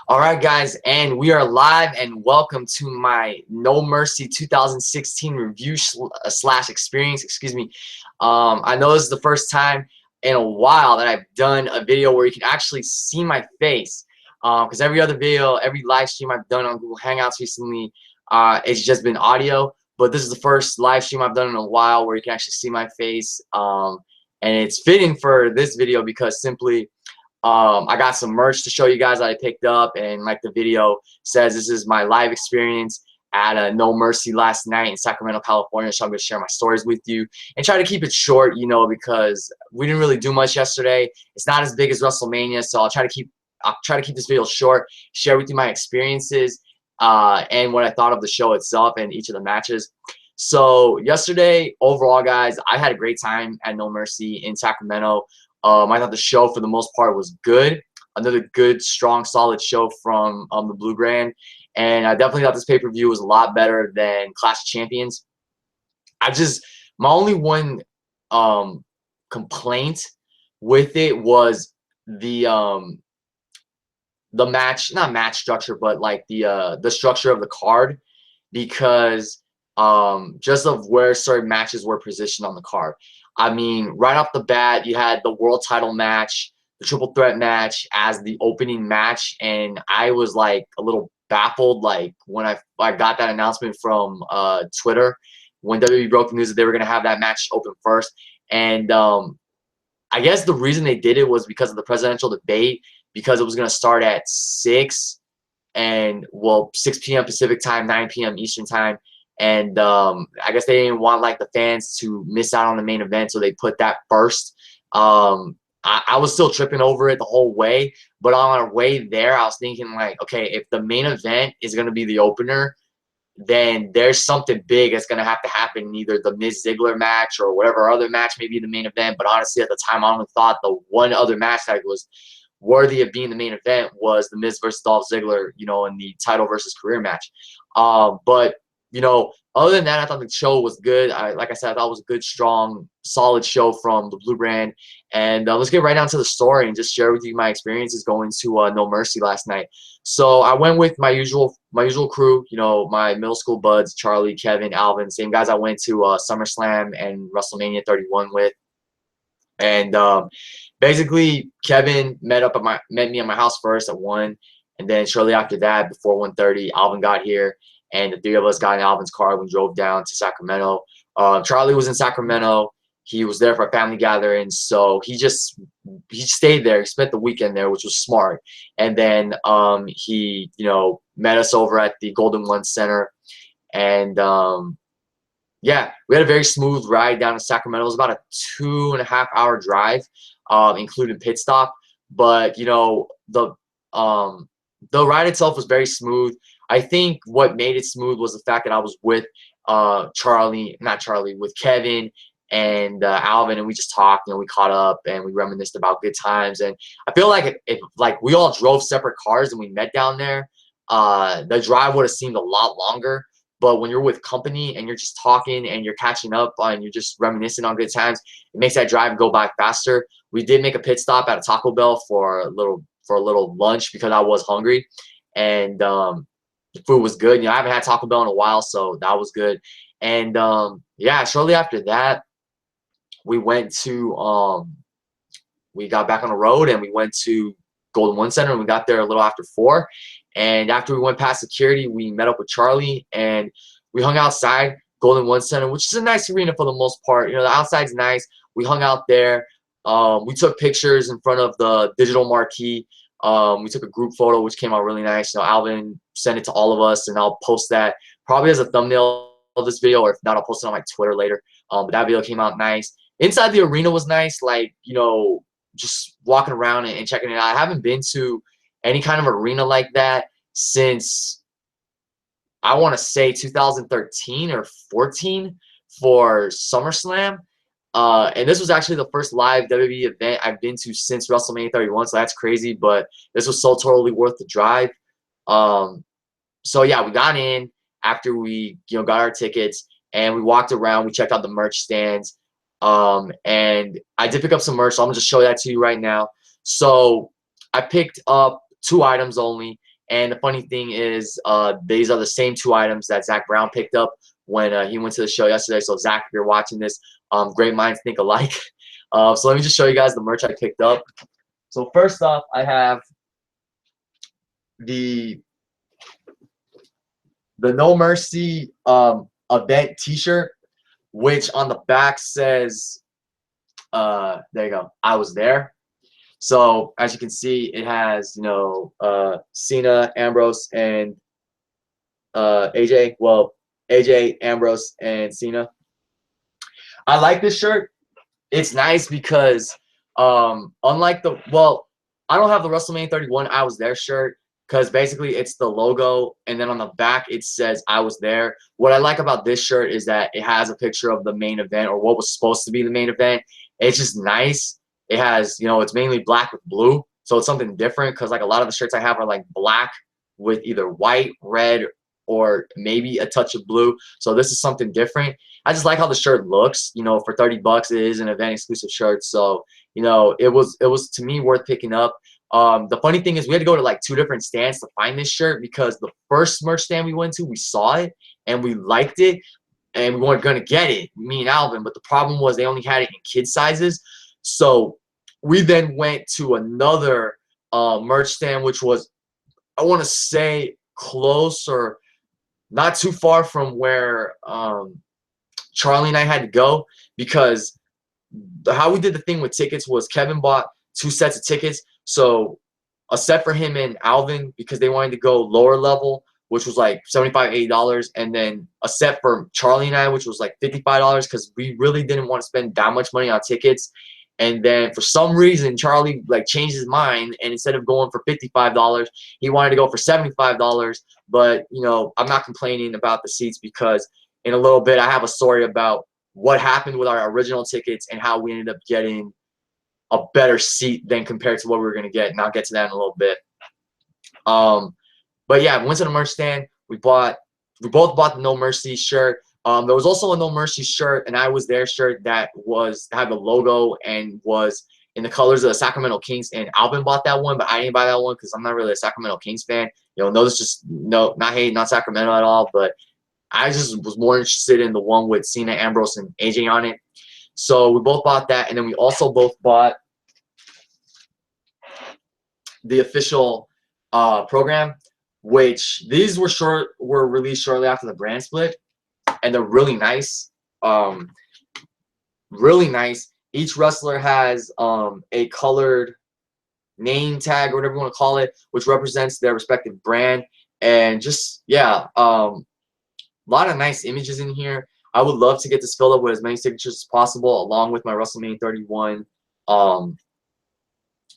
All right, guys, and we are live, and welcome to my No Mercy 2016 review slash experience. Excuse me. I know this is the first time in a while that I've done a video where you can actually see my face. Because every other video, every live stream I've done on Google Hangouts recently, it's just been audio. But this is the first live stream I've done in a while where you can actually see my face. And it's fitting for this video because simply I got some merch to show you guys that I picked up, and like the video says, this is my live experience at No Mercy last night in Sacramento, California. So I'm going to share my stories with you and try to keep it short, you know, because we didn't really do much yesterday. It's not as big as WrestleMania, so I'll try to keep this video short, share with you my experiences and what I thought of the show itself and each of the matches. So yesterday, overall, guys, I had a great time at No Mercy in Sacramento. I thought the show, for the most part, was good. Another good, strong, solid show from the Blue brand. And I definitely thought this pay-per-view was a lot better than Clash of Champions. My only one complaint with it was the match, not match structure, but like the structure of the card, because just of where certain matches were positioned on the card. I mean, right off the bat, you had the world title match, the triple threat match as the opening match, and I was like a little baffled, like when I got that announcement from Twitter when WWE broke the news that they were gonna have that match open first. And I guess the reason they did it was because of the presidential debate, because it was gonna start at 6 p.m. Pacific time, 9 p.m. Eastern time. And I guess they didn't want like the fans to miss out on the main event, so they put that first. I was still tripping over it the whole way, but on our way there, I was thinking like, okay, if the main event is gonna be the opener, then there's something big that's gonna have to happen, either the Miz Ziggler match or whatever other match may be the main event. But honestly, at the time, I only thought the one other match that was worthy of being the main event was the Miz versus Dolph Ziggler, you know, in the title versus career match. But you know, other than that, I thought the show was good. Like I said, I thought it was a good, strong, solid show from the Blue brand. And let's get right down to the story and just share with you my experiences going to No Mercy last night. So I went with my usual crew, you know, my middle school buds, Charlie, Kevin, Alvin, same guys I went to SummerSlam and WrestleMania 31 with. And basically, Kevin met me at my house first at 1, and then shortly after that, before 1:30, Alvin got here. And the three of us got in Alvin's car and drove down to Sacramento. Charlie was in Sacramento. He was there for a family gathering, so he stayed there. He spent the weekend there, which was smart. And then he, you know, met us over at the Golden One Center. And yeah, we had a very smooth ride down to Sacramento. It was about a 2.5-hour drive, including pit stop. But you know, the ride itself was very smooth. I think what made it smooth was the fact that I was with with Kevin and Alvin, and we just talked, you know, we caught up and we reminisced about good times. And I feel like if like we all drove separate cars and we met down there, the drive would have seemed a lot longer. But when you're with company and you're just talking and you're catching up and you're just reminiscing on good times, it makes that drive go by faster. We did make a pit stop at a Taco Bell for a little lunch because I was hungry, and the food was good. You know, I haven't had Taco Bell in a while, so that was good. And yeah, shortly after that, we went to we got back on the road and we went to Golden One Center, and we got there a little after 4. And after we went past security, we met up with Charlie and we hung outside Golden One Center, which is a nice arena for the most part. You know, the outside's nice. We hung out there. We took pictures in front of the digital marquee. We took a group photo, which came out really nice. You know, Alvin sent it to all of us, and I'll post that probably as a thumbnail of this video, or if not, I'll post it on my Twitter later. But that video came out nice. Inside the arena was nice, like, you know, just walking around and checking it out. I haven't been to any kind of arena like that since, I want to say, 2013 or 14 for SummerSlam. And this was actually the first live WWE event I've been to since WrestleMania 31, so that's crazy, but this was so totally worth the drive. So yeah, we got in after we, you know, got our tickets, and we walked around. We checked out the merch stands, and I did pick up some merch, so I'm gonna just show that to you right now. So I picked up 2 items only. And the funny thing is, these are the same 2 items that Zach Brown picked up when he went to the show yesterday. So Zach, if you're watching this, great minds think alike. So let me just show you guys the merch I picked up. So first off, I have the No Mercy event T-shirt, which on the back says, there you go, I was there. So as you can see, it has, you know, Cena, Ambrose, and AJ. Well, AJ, Ambrose, and Cena. I like this shirt. It's nice because unlike the, well, I don't have the WrestleMania 31 I was there shirt, because basically it's the logo, and then on the back it says I was there. What I like about this shirt is that it has a picture of the main event, or what was supposed to be the main event. It's just nice. It has, you know, it's mainly black with blue, so it's something different, because like a lot of the shirts I have are like black with either white, red, or maybe a touch of blue. So this is something different. I just like how the shirt looks. You know, for 30 bucks, it is an event exclusive shirt. So, you know, it was to me worth picking up. The funny thing is we had to go to like 2 different stands to find this shirt, because the first merch stand we went to, we saw it and we liked it and we weren't going to get it, me and Alvin. But the problem was they only had it in kid sizes. So we then went to another merch stand, which was, I want to say, close or not too far from where Charlie and I had to go, because how we did the thing with tickets was Kevin bought 2 sets of tickets. So a set for him and Alvin, because they wanted to go lower level, which was like $75, $80, and then a set for Charlie and I, which was like $55, because we really didn't want to spend that much money on tickets. And then for some reason, Charlie like changed his mind, and instead of going for $55, he wanted to go for $75. But, you know, I'm not complaining about the seats, because in a little bit I have a story about what happened with our original tickets and how we ended up getting a better seat than compared to what we were going to get. And I'll get to that in a little bit. But yeah, we went to the merch stand. We both bought the No Mercy shirt. There was also a No Mercy shirt, and I was there shirt that had the logo and was in the colors of the Sacramento Kings. And Alvin bought that one, but I didn't buy that one because I'm not really a Sacramento Kings fan. You know, no, not hating, not Sacramento at all, but I just was more interested in the one with Cena, Ambrose, and AJ on it. So we both bought that, and then we also both bought the official program, which these were released shortly after the brand split, and they're really nice. Really nice. Each wrestler has a colored name tag or whatever you want to call it, which represents their respective brand. And just, yeah, a lot of nice images in here. I would love to get this filled up with as many signatures as possible, along with my WrestleMania 31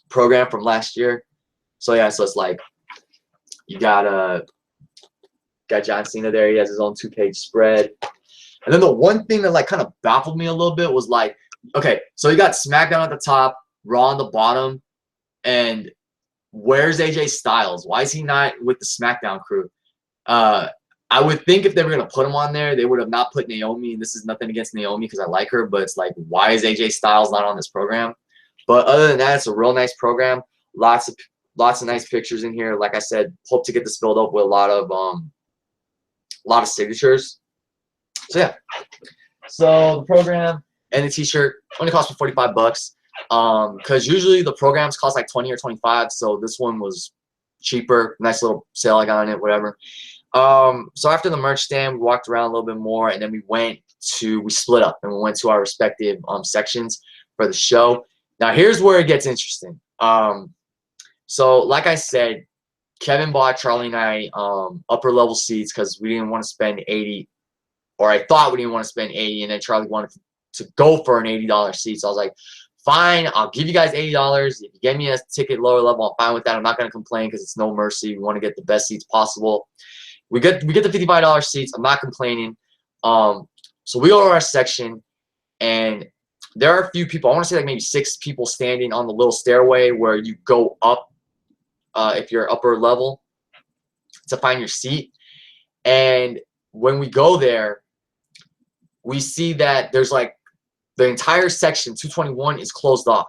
program from last year. So yeah, so it's like you got John Cena there. He has his own 2-page spread. And then the one thing that like kind of baffled me a little bit was like, okay, so you got SmackDown at the top, Raw on the bottom, and where's AJ Styles? Why is he not with the SmackDown crew? I would think if they were going to put him on there, they would have not put Naomi, and this is nothing against Naomi because I like her, but it's like, why is AJ Styles not on this program? But other than that, it's a real nice program. Lots of nice pictures in here. Like I said, hope to get this filled up with a lot of signatures. So yeah. So the program and the t-shirt only cost me 45 bucks. Because usually the programs cost like 20 or 25, so this one was cheaper. Nice little sale I got on it, whatever. So after the merch stand, we walked around a little bit more, and then we split up and we went to our respective sections for the show. Now here's where it gets interesting. So like I said, Kevin bought Charlie and I upper level seats because we didn't want to spend 80, or I thought we didn't want to spend 80, and then Charlie wanted to go for an $80 seat. So I was like, fine, I'll give you guys $80. If you get me a ticket lower level, I'm fine with that. I'm not going to complain because it's No Mercy. We want to get the best seats possible. We get the $55 seats. I'm not complaining. So we go to our section, and there are a few people. I want to say like maybe 6 people standing on the little stairway where you go up if you're upper level to find your seat. And when we go there, we see that there's like the entire section 221 is closed off.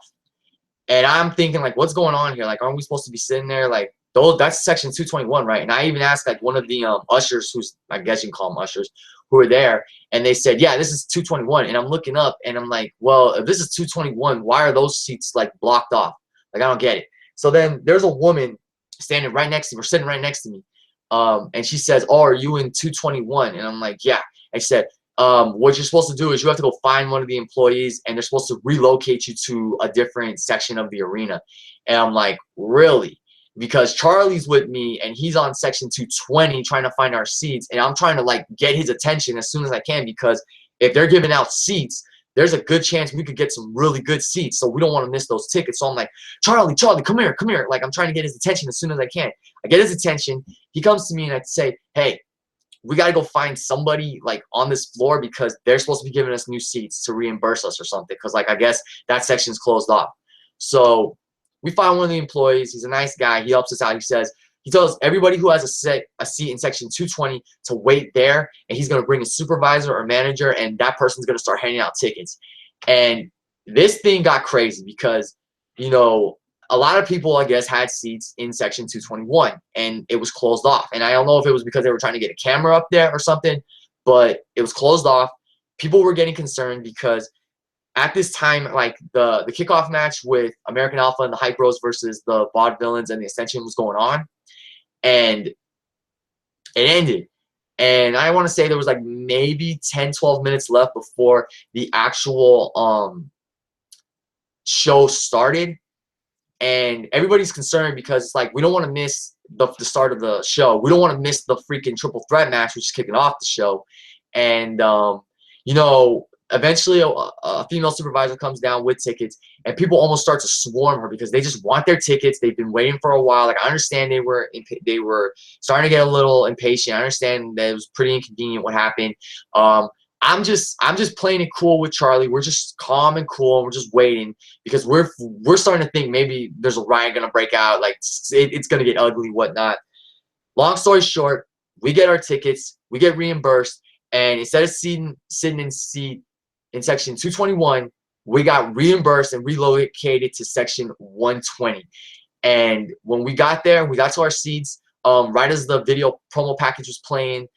And I'm thinking like, what's going on here? Like, aren't we supposed to be sitting there? Like, that's section 221, right? And I even asked like one of the ushers, who's, I guess you can call them ushers, who were there, and they said, yeah, this is 221. And I'm looking up and I'm like, well, if this is 221, why are those seats like blocked off? Like, I don't get it. So then there's a woman standing right next to me, or sitting right next to me. And she says, oh, are you in 221? And I'm like, yeah. And she said, what you're supposed to do is you have to go find one of the employees, and they're supposed to relocate you to a different section of the arena. And I'm like, really? Because Charlie's with me and he's on section 220 trying to find our seats, and I'm trying to like get his attention as soon as I can, because if they're giving out seats, there's a good chance we could get some really good seats, so we don't want to miss those tickets. So I'm like, Charlie, come here. Like, I'm trying to get his attention as soon as I can. I get his attention. He comes to me and I say, hey, we got to go find somebody like on this floor, because they're supposed to be giving us new seats to reimburse us or something, because like I guess that section's closed off. So we find one of the employees. He's a nice guy. He helps us out. He tells everybody who has a seat in section 220 to wait there, and he's going to bring a supervisor or manager, and that person's going to start handing out tickets. And this thing got crazy because, you know, a lot of people, I guess, had seats in section 221, and it was closed off. And I don't know if it was because they were trying to get a camera up there or something, but it was closed off. People were getting concerned because at this time, like the kickoff match with American Alpha and the Hype Bros versus the Vaudevillains and the Ascension was going on, and it ended. And I want to say there was like maybe 10-12 minutes left before the actual show started. And everybody's concerned because it's like, we don't want to miss the start of the show. We don't want to miss the freaking triple threat match, which is kicking off the show. And, you know, eventually a female supervisor comes down with tickets, and people almost start to swarm her because they just want their tickets. They've been waiting for a while. Like, I understand they were starting to get a little impatient. I understand that it was pretty inconvenient what happened. I'm just playing it cool with Charlie. We're just calm and cool. And we're just waiting because we're starting to think maybe there's a riot gonna break out. Like, it's gonna get ugly, whatnot. Long story short, we get our tickets, we get reimbursed, and instead of sitting in section 221, we got reimbursed and relocated to section 120. And when we got there, we got to our seats right as the video promo package was playing.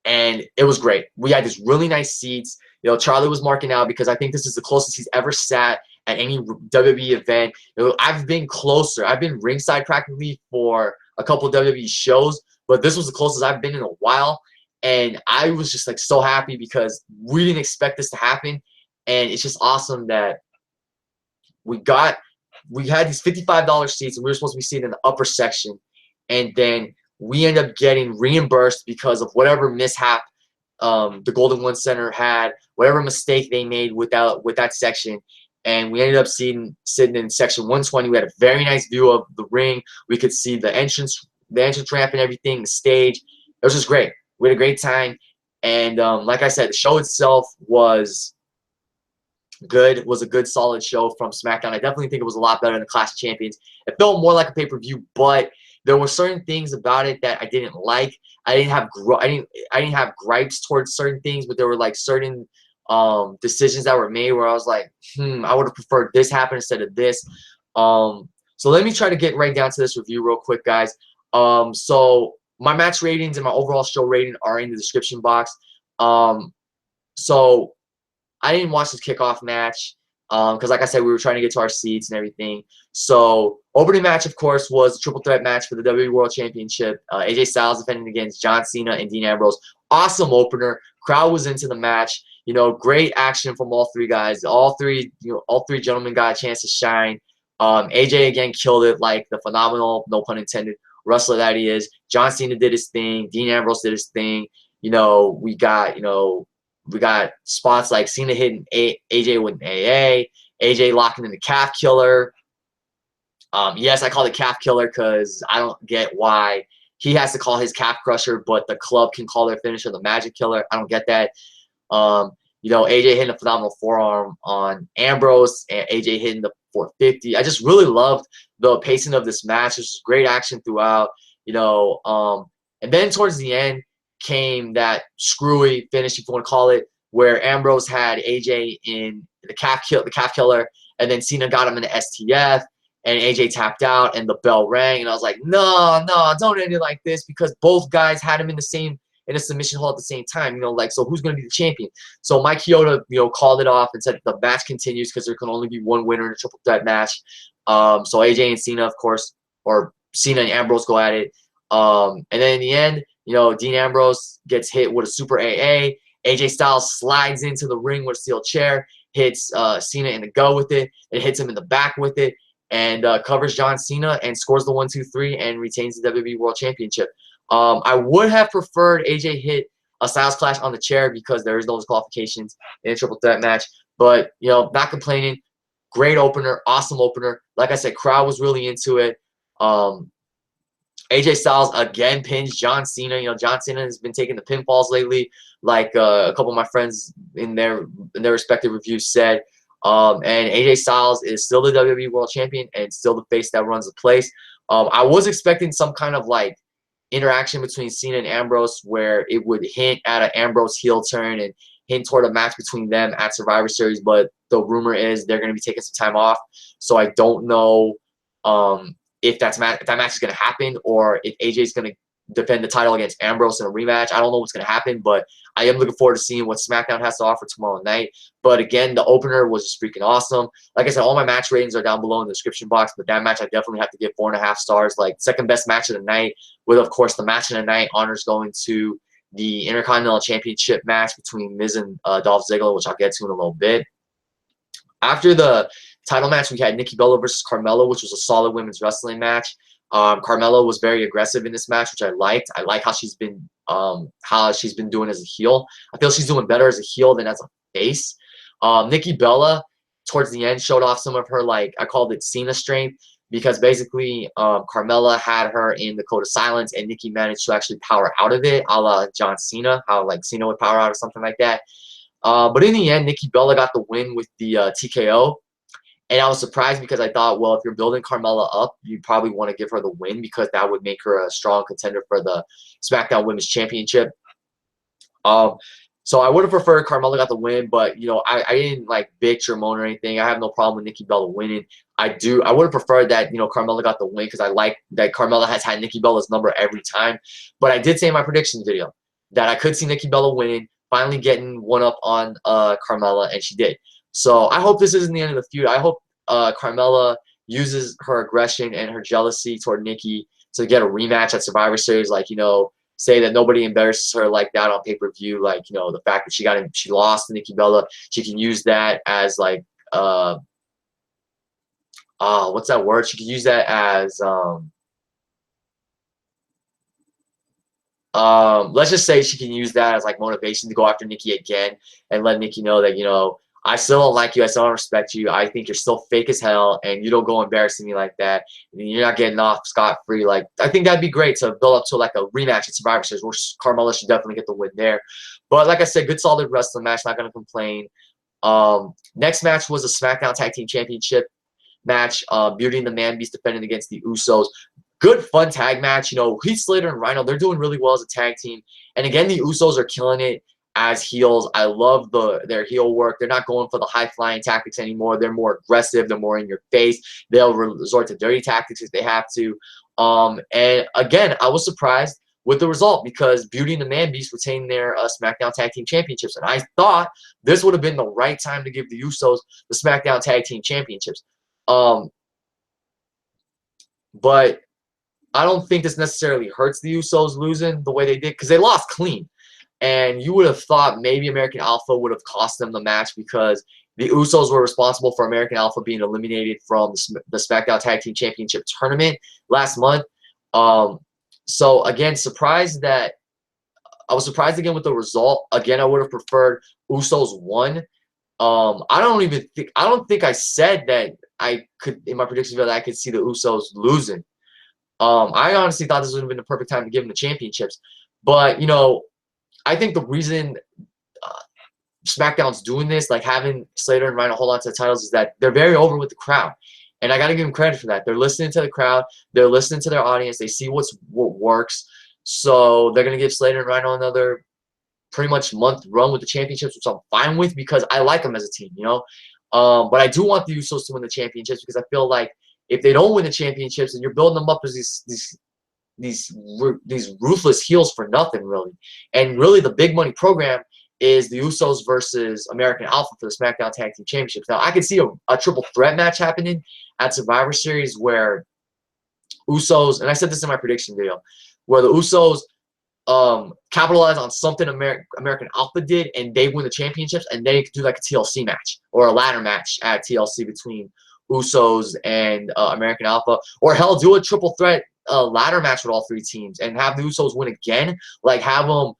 And it was great. We had these really nice seats. You know, Charlie was marking out because I think this is the closest he's ever sat at any WWE event. You know, I've been closer. I've been ringside practically for a couple of WWE shows, but this was the closest I've been in a while. And I was just like so happy because we didn't expect this to happen. And it's just awesome that we had these $55 seats, and we were supposed to be sitting in the upper section. And then we end up getting reimbursed because of whatever mishap the Golden One Center had, whatever mistake they made with that section. And we ended up sitting in section 120. We had a very nice view of the ring. We could see the entrance ramp and everything, the stage. It was just great. We had a great time. And like I said, the show itself was good. It was a good, solid show from SmackDown. I definitely think it was a lot better than the Clash of Champions. It felt more like a pay-per-view, but there were certain things about it that I didn't like. I didn't have gripes towards certain things, but there were like certain decisions that were made where I was like, I would have preferred this happen instead of this. So let me try to get right down to this review real quick, guys. So my match ratings and my overall show rating are in the description box. So I didn't watch this kickoff match because, like I said, we were trying to get to our seats and everything. So opening match, of course, was a triple threat match for the WWE World Championship. AJ Styles defending against John Cena and Dean Ambrose. Awesome opener. Crowd was into the match. You know, great action from all three guys. All three gentlemen got a chance to shine. AJ again killed it like the phenomenal, no pun intended, wrestler that he is. John Cena did his thing. Dean Ambrose did his thing. You know, we got spots like Cena hitting AJ with an AA, AJ locking in the calf killer. Yes, I call it calf killer because I don't get why he has to call his calf crusher, but the club can call their finisher the magic killer. I don't get that. You know, AJ hitting a phenomenal forearm on Ambrose, and AJ hitting the 450. I just really loved the pacing of this match. It was great action throughout. You know, and then towards the end came that screwy finish, if you want to call it, where Ambrose had AJ in the calf killer, and then Cena got him in the STF, and AJ tapped out, and the bell rang, and I was like, no, no, don't end it like this, because both guys had him in a submission hold at the same time. You know, like, so who's going to be the champion? So Mike Chioda, you know, called it off and said the match continues because there can only be one winner in a triple threat match. So AJ and Cena, of course, or Cena and Ambrose go at it. And then in the end, you know, Dean Ambrose gets hit with a super AA. AJ Styles slides into the ring with a steel chair, hits Cena in the gut with it, and hits him in the back with it, and covers John Cena and scores the 1-2-3 and retains the WWE World Championship. I would have preferred AJ hit a Styles Clash on the chair because there is no disqualifications in a triple threat match. But, you know, not complaining. Great opener, awesome opener. Like I said, crowd was really into it. AJ Styles again pins John Cena. You know, John Cena has been taking the pinfalls lately, like a couple of my friends in their respective reviews said. And AJ Styles is still the WWE World Champion and still the face that runs the place. I was expecting some kind of like interaction between Cena and Ambrose where it would hint at an Ambrose heel turn and hint toward a match between them at Survivor Series, but the rumor is they're going to be taking some time off. So I don't know if that match is going to happen, or if AJ is going to defend the title against Ambrose in a rematch. I don't know what's going to happen, but I am looking forward to seeing what SmackDown has to offer tomorrow night. But again, the opener was just freaking awesome. Like I said, all my match ratings are down below in the description box, but that match I definitely have to give 4.5 stars. Like, second best match of the night, with, of course, the match of the night honors going to the Intercontinental Championship match between Miz and Dolph Ziggler, which I'll get to in a little bit. After the title match, we had Nikki Bella versus Carmella, which was a solid women's wrestling match. Carmella was very aggressive in this match, which I liked. I like how she's been doing as a heel. I feel she's doing better as a heel than as a face. Nikki Bella, towards the end, showed off some of her, like, I called it Cena strength, because basically Carmella had her in the code of silence, and Nikki managed to actually power out of it, a la John Cena, how like Cena would power out or something like that. But in the end, Nikki Bella got the win with the TKO. And I was surprised because I thought, well, if you're building Carmella up, you probably want to give her the win because that would make her a strong contender for the SmackDown Women's Championship. So I would have preferred Carmella got the win, but, you know, I didn't, like, bitch or moan or anything. I have no problem with Nikki Bella winning. I would have preferred that, you know, Carmella got the win because I like that Carmella has had Nikki Bella's number every time. But I did say in my predictions video that I could see Nikki Bella winning, finally getting one up on Carmella, and she did. So I hope this isn't the end of the feud. I hope Carmella uses her aggression and her jealousy toward Nikki to get a rematch at Survivor Series. Like, you know, say that nobody embarrasses her like that on pay-per-view. Like, you know, the fact that she lost to Nikki Bella, she can use that as like what's that word? She can use that as let's just say she can use that as like motivation to go after Nikki again and let Nikki know that, you know, I still don't like you. I still don't respect you. I think you're still fake as hell, and you don't go embarrassing me like that. And you're not getting off scot-free. Like, I think that'd be great to build up to like a rematch at Survivor Series, where Carmella should definitely get the win there. But like I said, good solid wrestling match. Not gonna complain. Next match was a SmackDown Tag Team Championship match. Beauty and the Man Beast defending against the Usos. Good fun tag match. You know, Heath Slater and Rhino, they're doing really well as a tag team. And again, the Usos are killing it as heels. I love their heel work. They're not going for the high-flying tactics anymore. They're more aggressive. They're more in your face. They'll resort to dirty tactics if they have to. And again, I was surprised with the result because Beauty and the Man Beast retained their SmackDown Tag Team Championships. And I thought this would have been the right time to give the Usos the SmackDown Tag Team Championships. But I don't think this necessarily hurts the Usos losing the way they did because they lost clean. And you would have thought maybe American Alpha would have cost them the match because the Usos were responsible for American Alpha being eliminated from the SmackDown Tag Team Championship tournament last month. So again, I was surprised again with the result. Again, I would have preferred Usos won. I don't think I said that I could in my predictions video that I could see the Usos losing. I honestly thought this would have been the perfect time to give them the championships. But, you know, I think the reason SmackDown's doing this, like having Slater and Rhino hold on to the titles, is that they're very over with the crowd. And I got to give them credit for that. They're listening to the crowd. They're listening to their audience. They see what works. So they're going to give Slater and Rhino another pretty much month run with the championships, which I'm fine with because I like them as a team, you know. But I do want the Usos to win the championships because I feel like if they don't win the championships, and you're building them up as these ruthless heels for nothing, really. And really, the big money program is the Usos versus American Alpha for the SmackDown Tag Team Championships. Now, I could see a triple threat match happening at Survivor Series where Usos, and I said this in my prediction video, where the Usos capitalize on something American Alpha did, and they win the championships, and then you could do like a TLC match or a ladder match at TLC between Usos and American Alpha, or hell, do a triple threat ladder match with all three teams and have the Usos win again. Like have them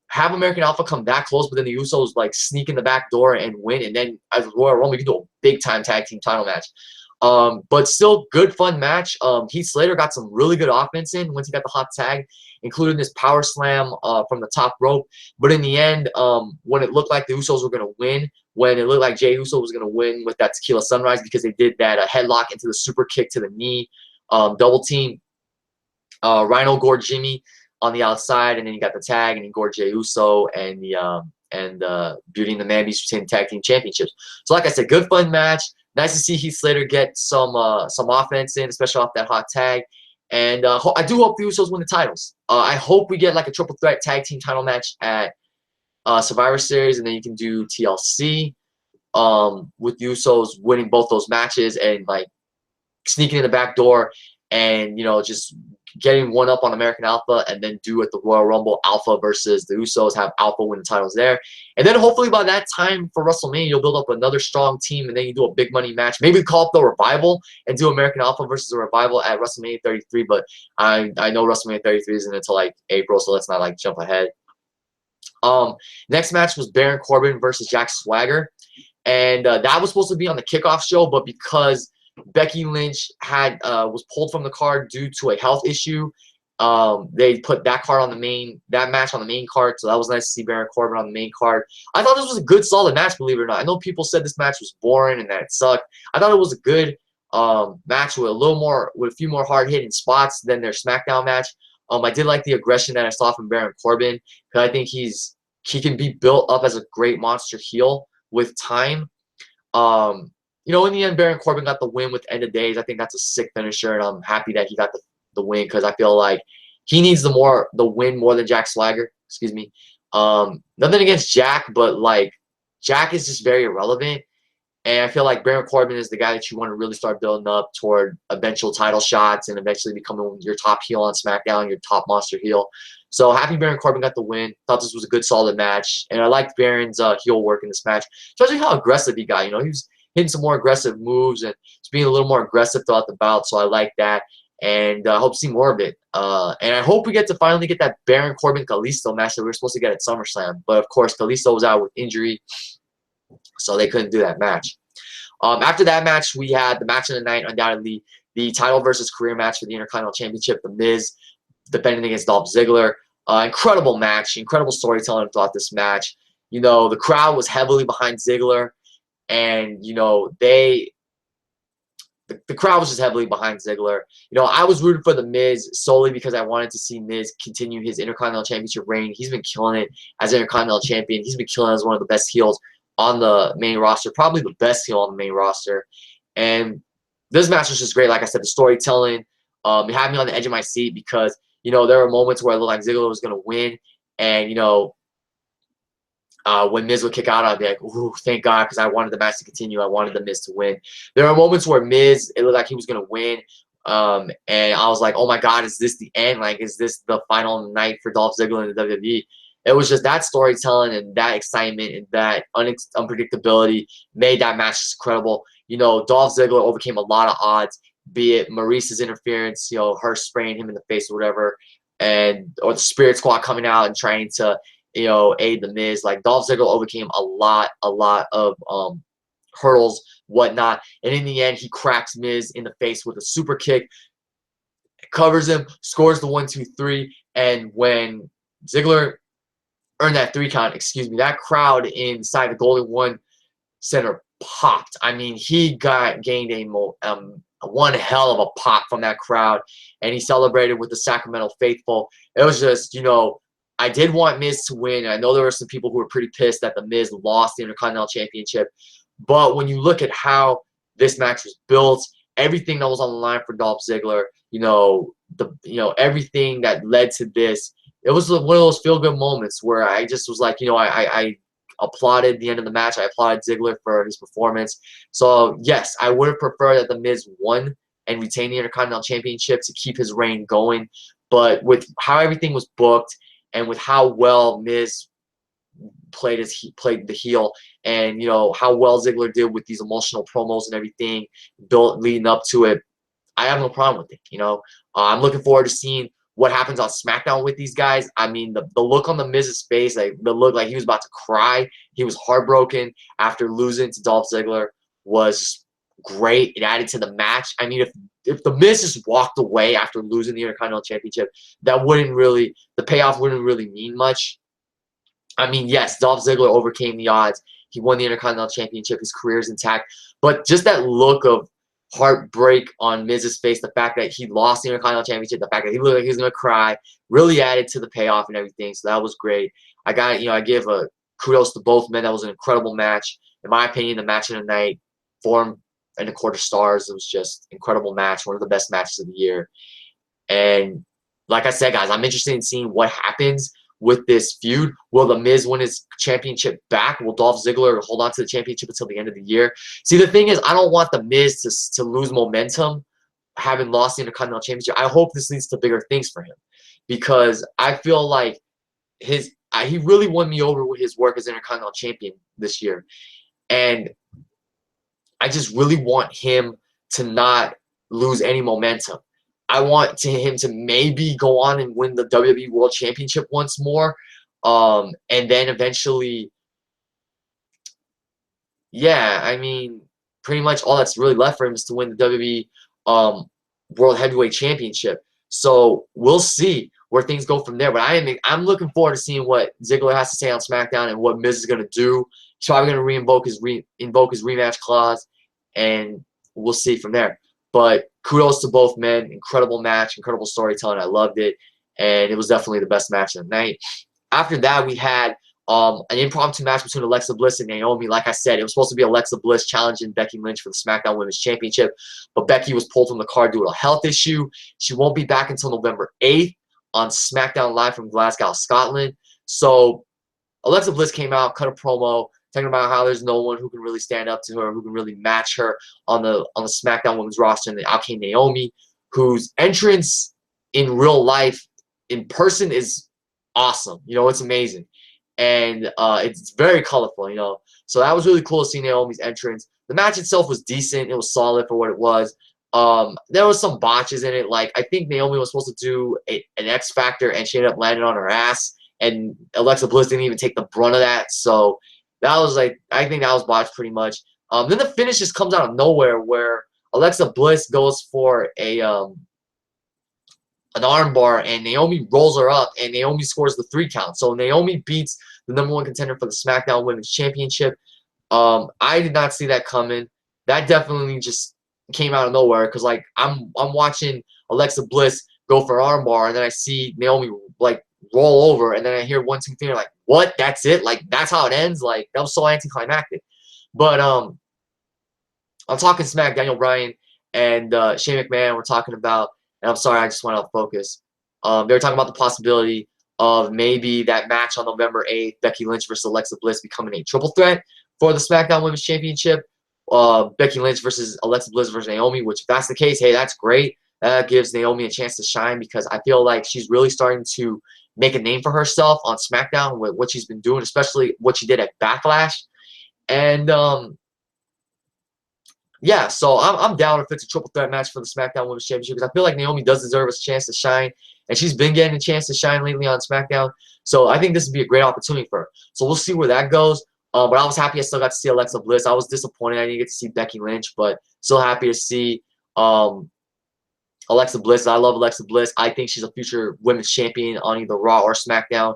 have American Alpha come that close, but then the Usos like sneak in the back door and win, and then as Royal Rumble, you can do a big time tag team title match. But still good fun match. Heath Slater got some really good offense in once he got the hot tag, including this power slam from the top rope. But in the end, when it looked like the Usos were going to win, when it looked like Jey Uso was going to win with that Tequila Sunrise because they did that headlock into the super kick to the knee, double team, Rhino gored Jimmy on the outside, and then you got the tag, and he gored Jey Uso, and the Beauty and the Man Beast retain tag team championships. So like I said, good fun match. Nice to see Heath Slater get some offense in, especially off that hot tag. And I do hope the Usos win the titles. I hope we get like a triple threat tag team title match at Survivor Series, and then you can do TLC with the Usos winning both those matches and like sneaking in the back door and, you know, just getting one up on American Alpha, and then do at the Royal Rumble Alpha versus the Usos, have Alpha win the titles there. And then hopefully by that time for WrestleMania, you'll build up another strong team, and then you do a big money match. Maybe call up the Revival and do American Alpha versus the Revival at WrestleMania 33, but I know WrestleMania 33 isn't until like April, so let's not like jump ahead. Next match was Baron Corbin versus Jack Swagger, and that was supposed to be on the kickoff show, but because Becky Lynch was pulled from the card due to a health issue, they put that match on the main card. So that was nice to see Baron Corbin on the main card. I thought this was a good, solid match, believe it or not. I know people said this match was boring and that it sucked. I thought it was a good match with a few more hard hitting spots than their SmackDown match. I did like the aggression that I saw from Baron Corbin, because I think he can be built up as a great monster heel with time. You know, in the end, Baron Corbin got the win with End of Days. I think that's a sick finisher, and I'm happy that he got the win, because I feel like he needs the win more than Jack Swagger. Excuse me. Nothing against Jack, but like Jack is just very irrelevant, and I feel like Baron Corbin is the guy that you want to really start building up toward eventual title shots and eventually becoming your top heel on SmackDown, your top monster heel. So happy Baron Corbin got the win. Thought this was a good, solid match, and I liked Baron's heel work in this match, especially how aggressive he got. You know, he was hitting some more aggressive moves and just being a little more aggressive throughout the bout, so I like that, and I hope to see more of it. And I hope we get to finally get that Baron Corbin-Kalisto match that we were supposed to get at SummerSlam, but of course Kalisto was out with injury, so they couldn't do that match. After that match, we had the match of the night, undoubtedly the title versus career match for the Intercontinental Championship, The Miz defending against Dolph Ziggler. Incredible match, incredible storytelling throughout this match. You know, the crowd was heavily behind Ziggler, and, you know, the crowd was just heavily behind Ziggler. You know, I was rooting for The Miz solely because I wanted to see Miz continue his Intercontinental Championship reign. He's been killing it as Intercontinental Champion. He's been killing it as one of the best heels on the main roster, probably the best heel on the main roster. And this match was just great. Like I said, the storytelling, it had me on the edge of my seat because, you know, there were moments where it looked like Ziggler was going to win, and, you know, when Miz would kick out, I'd be like, ooh, thank God, because I wanted the match to continue. I wanted the Miz to win. There are moments where Miz, it looked like he was going to win, and I was like, oh my God, is this the end? Like, is this the final night for Dolph Ziggler in the WWE? It was just that storytelling and that excitement and that unpredictability made that match incredible. You know, Dolph Ziggler overcame a lot of odds, be it Maryse's interference, you know, her spraying him in the face or whatever, or the Spirit Squad coming out and trying to, you know, aid the Miz. Like, Dolph Ziggler overcame a lot of hurdles, whatnot, and in the end, he cracks Miz in the face with a super kick, covers him, scores the 1-2-3, and when Ziggler earned that 3 count, excuse me, that crowd inside the Golden One Center popped. I mean, he gained one hell of a pop from that crowd, and he celebrated with the Sacramento faithful. It was just, you know, I did want Miz to win. I know there were some people who were pretty pissed that the Miz lost the Intercontinental Championship, but when you look at how this match was built everything that was on the line for Dolph Ziggler, everything that led to this. It was one of those feel-good moments where I just was like, I applauded the end of the match. I applauded Ziggler for his performance. So, yes, I would have preferred that The Miz won and retained the Intercontinental Championship to keep his reign going. But with how everything was booked and with how well Miz played the heel, and how well Ziggler did with these emotional promos and everything built leading up to it, I have no problem with it. I'm looking forward to seeing what happens on SmackDown with these guys. I mean, the look on the Miz's face, like the look like he was about to cry. He was heartbroken after losing to Dolph Ziggler was great. It added to the match. I mean, if the Miz just walked away after losing the Intercontinental Championship, the payoff wouldn't really mean much. I mean, yes, Dolph Ziggler overcame the odds. He won the Intercontinental Championship. His career is intact. But just that look of heartbreak on Miz's face, the fact that he lost the Intercontinental Championship, the fact that he looked like he was going to cry, really added to the payoff and everything. So that was great. I give a kudos to both men. That was an incredible match. In my opinion, the match of the night, 4.25 stars. It was just an incredible match, one of the best matches of the year. And like I said, guys, I'm interested in seeing what happens with this feud. Will The Miz win his championship back? Will Dolph Ziggler hold on to the championship until the end of the year? See, the thing is, I don't want The Miz to lose momentum having lost the Intercontinental Championship. I hope this leads to bigger things for him, because I feel like he really won me over with his work as Intercontinental Champion this year. And I just really want him to not lose any momentum. I want him to maybe go on and win the WWE World Championship once more. And then eventually, yeah, I mean, pretty much all that's really left for him is to win the WWE World Heavyweight Championship. So we'll see where things go from there. But I'm looking forward to seeing what Ziggler has to say on SmackDown and what Miz is going to do. He's probably going to invoke his rematch clause, and we'll see from there. But kudos to both men. Incredible match, incredible storytelling. I loved it, and it was definitely the best match of the night. After that, we had an impromptu match between Alexa Bliss and Naomi. Like I said, it was supposed to be Alexa Bliss challenging Becky Lynch for the SmackDown Women's Championship, but Becky was pulled from the card due to a health issue. She won't be back until November 8th on SmackDown Live from Glasgow, Scotland. So Alexa Bliss came out, cut a promo, talking about how there's no one who can really stand up to her, who can really match her on the SmackDown Women's roster. And out came Naomi, whose entrance in real life, in person, is awesome. It's amazing. And it's very colorful, So that was really cool to see Naomi's entrance. The match itself was decent. It was solid for what it was. There was some botches in it. Like, I think Naomi was supposed to do an X Factor, and she ended up landing on her ass. And Alexa Bliss didn't even take the brunt of that. So that was I think that was botched pretty much. Then the finish just comes out of nowhere, where Alexa Bliss goes for an armbar, and Naomi rolls her up, and Naomi scores the 3 count. So Naomi beats the #1 contender for the SmackDown Women's Championship. I did not see that coming. That definitely just came out of nowhere, because like I'm watching Alexa Bliss go for an armbar, and then I see Naomi like roll over, and then I hear 1, 2, 3, like, what? That's it? Like, that's how it ends? Like, that was so anticlimactic. But I'm talking smack. Daniel Bryan and Shane McMahon were talking about, and I'm sorry, I just went off focus. They were talking about the possibility of maybe that match on November 8th, Becky Lynch versus Alexa Bliss, becoming a triple threat for the SmackDown Women's Championship. Becky Lynch versus Alexa Bliss versus Naomi, which if that's the case, hey, that's great. That gives Naomi a chance to shine, because I feel like she's really starting to make a name for herself on SmackDown with what she's been doing, especially what she did at Backlash. And yeah, so I'm down if it's a triple threat match for the SmackDown Women's Championship, because I feel like Naomi does deserve a chance to shine, and she's been getting a chance to shine lately on SmackDown. So I think this would be a great opportunity for her. So we'll see where that goes. But I was happy I still got to see Alexa Bliss. I was disappointed I didn't get to see Becky Lynch, but still happy to see Alexa Bliss. I love Alexa Bliss. I think she's a future women's champion on either Raw or SmackDown.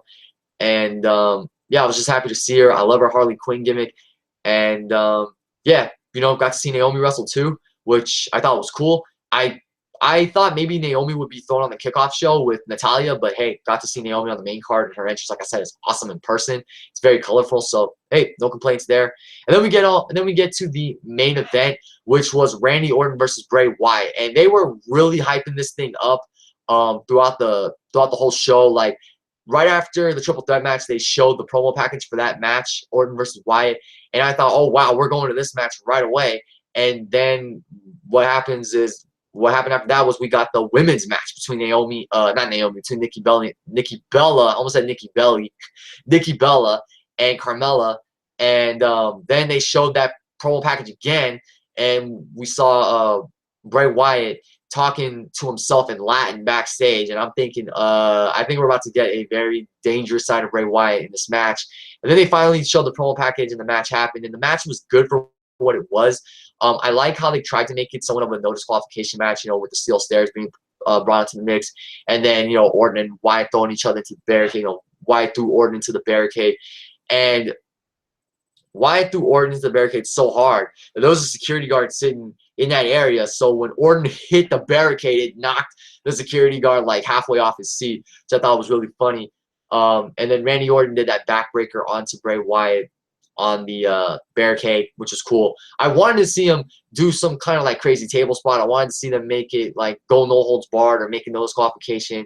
And yeah, I was just happy to see her. I love her Harley Quinn gimmick. And yeah, got to see Naomi wrestle too, which I thought was cool. I I thought maybe Naomi would be thrown on the kickoff show with Natalya, but hey, got to see Naomi on the main card, and her entrance, like I said, is awesome in person. It's very colorful, so hey, no complaints there. And then we get to the main event, which was Randy Orton versus Bray Wyatt, and they were really hyping this thing up throughout the whole show. Like right after the triple threat match, they showed the promo package for that match, Orton versus Wyatt, and I thought, oh wow, we're going to this match right away. And then what happened after that was we got the women's match between between Nikki Bella, I almost said Nikki Belly, Nikki Bella and Carmella, and then they showed that promo package again, and we saw Bray Wyatt talking to himself in Latin backstage, and I'm thinking, I think we're about to get a very dangerous side of Bray Wyatt in this match. And then they finally showed the promo package, and the match happened, and the match was good for what it was. I like how they tried to make it somewhat of a no disqualification match, with the steel stairs being brought into the mix, and then Orton and Wyatt throwing each other into the barricade. Wyatt threw Orton into the barricade, and Wyatt threw Orton into the barricade so hard that there was a security guard sitting in that area. So when Orton hit the barricade, it knocked the security guard like halfway off his seat, which I thought was really funny. And then Randy Orton did that backbreaker onto Bray Wyatt on the barricade, which was cool. I wanted to see him do some kind of like crazy table spot. I wanted to see them make it like go no holds barred or make a no disqualification.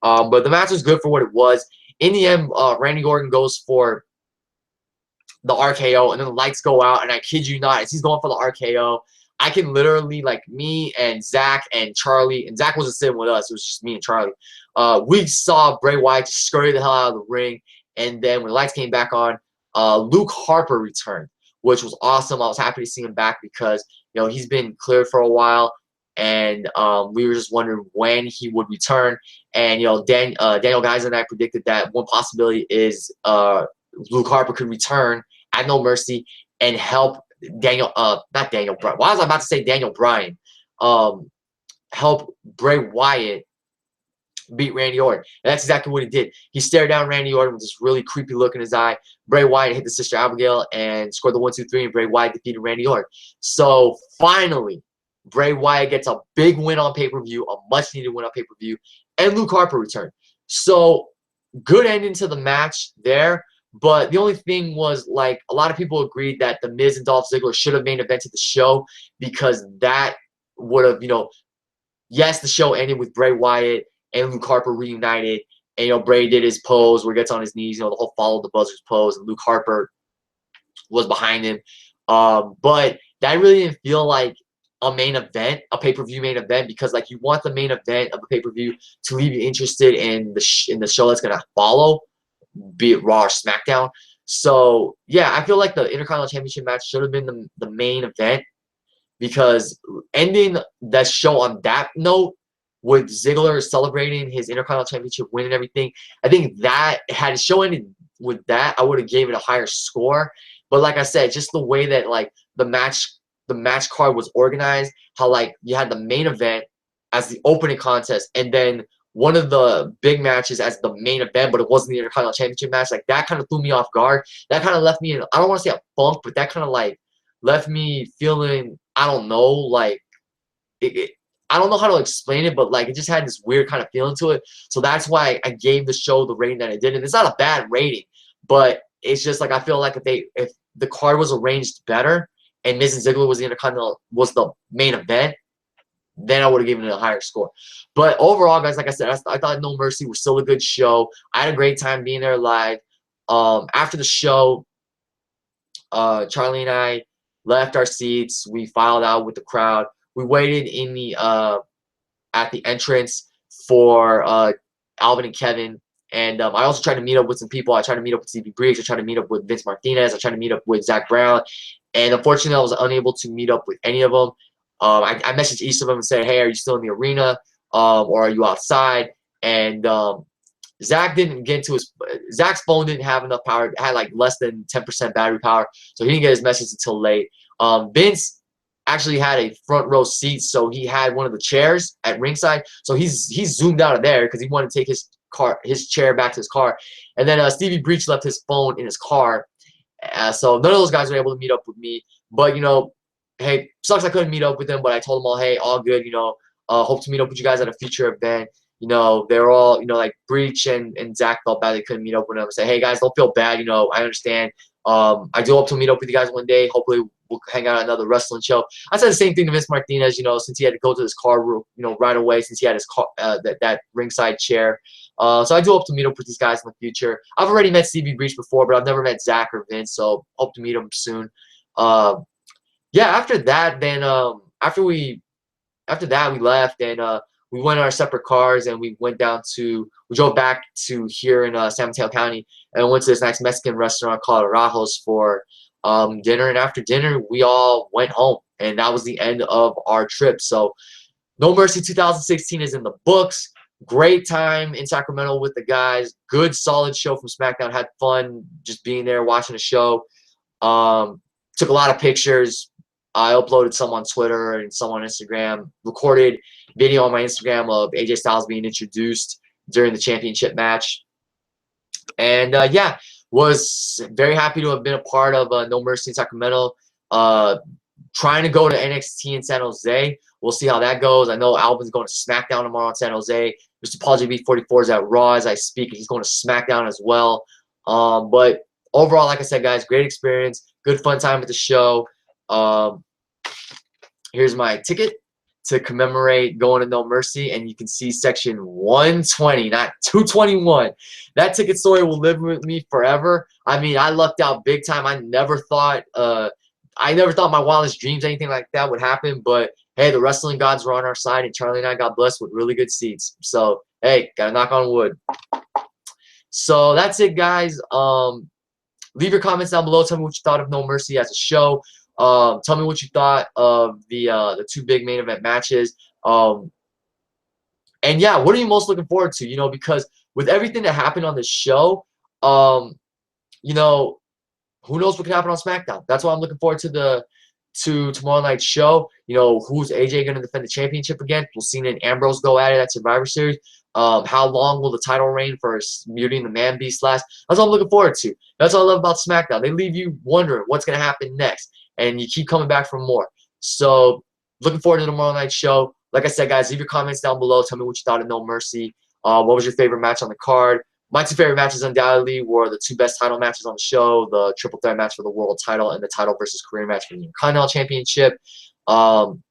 But the match was good for what it was. In the end, Randy Orton goes for the RKO, and then the lights go out, and I kid you not, as he's going for the RKO, I can literally, like, me and Zach and Charlie, and Zach wasn't sitting with us, it was just me and Charlie. We saw Bray Wyatt just scurry the hell out of the ring, and then when the lights came back on, Luke Harper returned, which was awesome. I was happy to see him back because, he's been cleared for a while, and we were just wondering when he would return. And, Daniel Geisen and I predicted that one possibility is Luke Harper could return at No Mercy and help not Daniel Bryan. Why was I about to say Daniel Bryan? Help Bray Wyatt beat Randy Orton. And that's exactly what he did. He stared down Randy Orton with this really creepy look in his eye. Bray Wyatt hit the Sister Abigail and scored the 1-2-3, and Bray Wyatt defeated Randy Orton. So finally, Bray Wyatt gets a big win on pay-per-view, a much-needed win on pay-per-view, and Luke Harper returned. So good ending to the match there. But the only thing was, like, a lot of people agreed that The Miz and Dolph Ziggler should have main evented the show because that would have, yes, the show ended with Bray Wyatt and Luke Harper reunited, and, Bray did his pose where he gets on his knees, the whole follow the buzzers pose, and Luke Harper was behind him. But that really didn't feel like a main event, a pay-per-view main event, because, like, you want the main event of the pay-per-view to leave you interested in the show that's going to follow, be it Raw or SmackDown. So, yeah, I feel like the Intercontinental Championship match should have been the main event, because ending that show on that note with Ziggler celebrating his Intercontinental Championship win and everything, I think that had the show ended with that, I would have gave it a higher score. But like I said, just the way that, like, the match card was organized, how, like, you had the main event as the opening contest, and then one of the big matches as the main event, but it wasn't the Intercontinental Championship match. Like, that kind of threw me off guard. That kind of left me in, I don't want to say a funk, but that kind of, like, left me feeling, I don't know, like, I don't know how to explain it, but, like, it just had this weird kind of feeling to it. So that's why I gave the show the rating that it did. And it's not a bad rating, but it's just, like, I feel like if the card was arranged better and Miz and Ziggler was the main event, then I would have given it a higher score. But overall, guys, like I said, I thought No Mercy was still a good show. I had a great time being there live. After the show, Charlie and I left our seats. We filed out with the crowd. We waited in the at the entrance for Alvin and Kevin. And I also tried to meet up with some people. I tried to meet up with Stevie Briggs. I tried to meet up with Vince Martinez. I tried to meet up with Zach Brown. And unfortunately, I was unable to meet up with any of them. I messaged each of them and said, hey, are you still in the arena? Or are you outside? And Zach didn't get into Zach's phone didn't have enough power. It had like less than 10% battery power. So he didn't get his message until late. Vince actually had a front row seat. So he had one of the chairs at ringside. So he's zoomed out of there because he wanted to take his chair back to his car. And then Stevie Breach left his phone in his car. So none of those guys were able to meet up with me. But, hey, sucks I couldn't meet up with them, but I told them all, hey, all good, Hope to meet up with you guys at a future event. You know, they're all, you know, like Breach and Zach felt bad they couldn't meet up with them and say, hey guys, don't feel bad. You know, I understand. I do hope to meet up with you guys one day. Hopefully we'll hang out at another wrestling show. I said the same thing to Vince Martinez, you know, since he had to go to his car, you know, right away, since he had his car, that ringside chair. So I do hope to meet up with these guys in the future. I've already met Stevie Breach before, but I've never met Zach or Vince, so hope to meet them soon. Yeah, after that, then after that we left and we went in our separate cars and we drove back to here in San Mateo County and went to this nice Mexican restaurant called Arajos for dinner. And after dinner, we all went home, and that was the end of our trip. So No Mercy 2016 is in the books. Great time in Sacramento with the guys. Good, solid show from SmackDown. Had fun just being there, watching the show. Took a lot of pictures. I uploaded some on Twitter and some on Instagram. Recorded video on my Instagram of AJ Styles being introduced during the championship match. And yeah, was very happy to have been a part of No Mercy in Sacramento. Trying to go to NXT in San Jose. We'll see how that goes. I know Albin's going to SmackDown tomorrow in San Jose. Mr. Paul JB44 is at Raw as I speak, and he's going to SmackDown as well. But overall, like I said, guys, great experience. Good fun time at the show. Here's my ticket to commemorate going to No Mercy, and you can see section 120, not 221. That ticket story will live with me forever. I mean, I lucked out big time. I never thought my wildest dreams anything like that would happen, but hey, the wrestling gods were on our side, and Charlie and I got blessed with really good seats. So hey, gotta knock on wood. So that's it, guys. Leave your comments down below. Tell me what you thought of No Mercy as a show. Tell me what you thought of the two big main event matches. And yeah, what are you most looking forward to? You know, because with everything that happened on this show, you know, who knows what could happen on SmackDown? That's why I'm looking forward to tomorrow night's show. You know, who's AJ going to defend the championship against? Will Cena and Ambrose go at it at Survivor Series? How long will the title reign for muting the Man Beast last? That's what I'm looking forward to. That's what I love about SmackDown. They leave you wondering what's going to happen next, and you keep coming back for more. So looking forward to tomorrow night's show. Like I said, guys, leave your comments down below. Tell me what you thought of No Mercy. What was your favorite match on the card? My two favorite matches undoubtedly were the two best title matches on the show, the triple threat match for the world title and the title versus career match for the Intercontinental Championship. And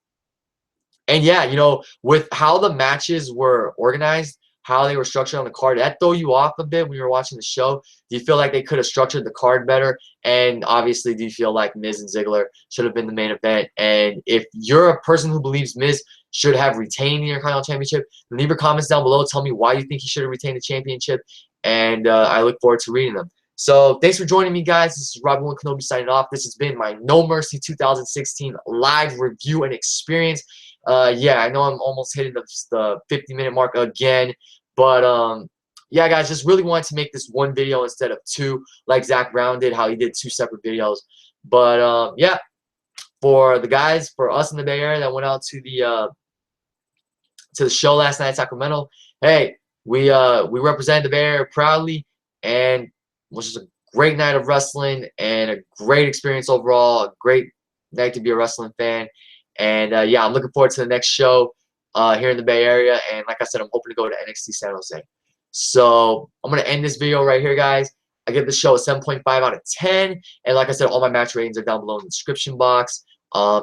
yeah, you know, with how the matches were organized, how they were structured on the card, that throw you off a bit when you were watching the show? Do you feel like they could have structured the card better? And obviously, do you feel like Miz and Ziggler should have been the main event? And if you're a person who believes Miz should have retained the Intercontinental Championship, leave your comments down below. Tell me why you think he should have retained the championship. And I look forward to reading them. So thanks for joining me, guys. This is Rob Kenobi signing off. This has been my No Mercy 2016 live review and experience. Yeah, I know I'm almost hitting the 50-minute mark again. But yeah, guys, just really wanted to make this one video instead of two, like Zach Brown did, how he did two separate videos. But yeah, for the guys, for us in the Bay Area that went out to the show last night in Sacramento, hey, we represented the Bay Area proudly, and it was just a great night of wrestling and a great experience overall. A great night to be a wrestling fan. And yeah, I'm looking forward to the next show here in the Bay Area. And like I said, I'm hoping to go to NXT San Jose. So I'm going to end this video right here, guys. I give the show a 7.5 out of 10. And like I said, all my match ratings are down below in the description box.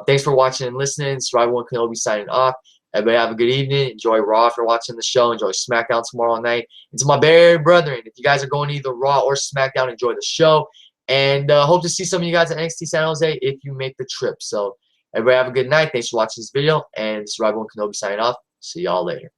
Thanks for watching and listening. Survivor One Kenobi signing off. Everybody have a good evening. Enjoy Raw if you're watching the show. Enjoy SmackDown tomorrow night. And to my Bay Area brethren, if you guys are going to either Raw or SmackDown, enjoy the show. And hope to see some of you guys at NXT San Jose if you make the trip. So everybody have a good night. Thanks for watching this video. And this is Rob Kenobi signing off. See y'all later.